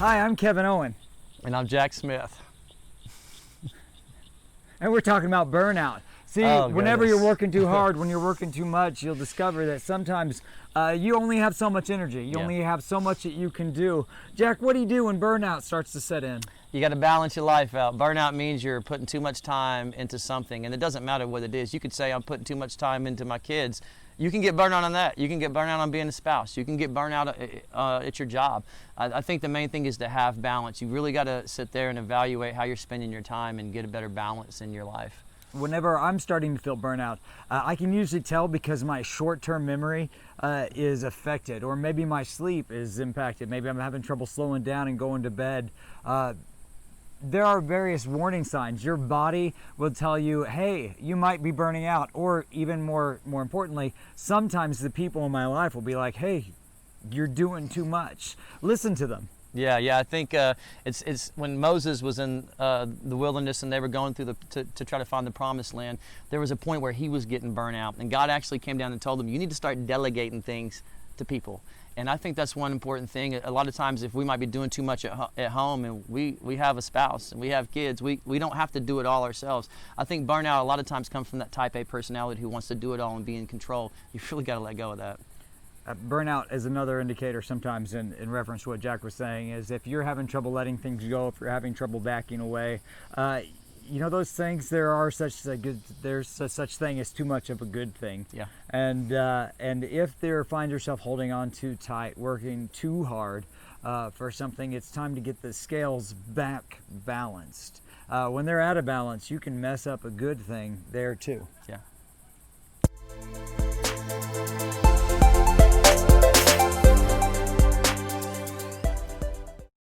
Hi, I'm Kevon Owen. And I'm Jack Smith. And we're talking about burnout. See, whenever you're working too hard, when you're working too much, you'll discover that sometimes you only have so much energy. You only have so much that you can do. Jack, what do you do when burnout starts to set in? You got to balance your life out. Burnout means you're putting too much time into something, and it doesn't matter what it is. You could say, I'm putting too much time into my kids. You can get burnout on that. You can get burnout on being a spouse. You can get burnout at your job. I think the main thing is to have balance. You really got to sit there and evaluate how you're spending your time and get a better balance in your life. Whenever I'm starting to feel burnout, I can usually tell because my short-term memory is affected, or maybe my sleep is impacted. Maybe I'm having trouble slowing down and going to bed. There are various warning signs. Your body will tell you, hey, you might be burning out. Or even more importantly, sometimes the people in my life will be like, hey, you're doing too much. Listen to them. Yeah. I think it's when Moses was in the wilderness and they were going through to try to find the promised land. There was a point where he was getting burnt out, and God actually came down and told him, you need to start delegating things to people. And I think that's one important thing. A lot of times, if we might be doing too much at home, and we have a spouse and we have kids, we don't have to do it all ourselves. I think burnout a lot of times comes from that type A personality who wants to do it all and be in control. You've really got to let go of that. Burnout is another indicator sometimes in reference to what Jack was saying, is if you're having trouble letting things go, if you're having trouble backing away, you know those things, there's such thing as too much of a good thing. Yeah. And if there finds yourself holding on too tight, working too hard for something, it's time to get the scales back balanced. When they're out of balance, you can mess up a good thing there too. Yeah.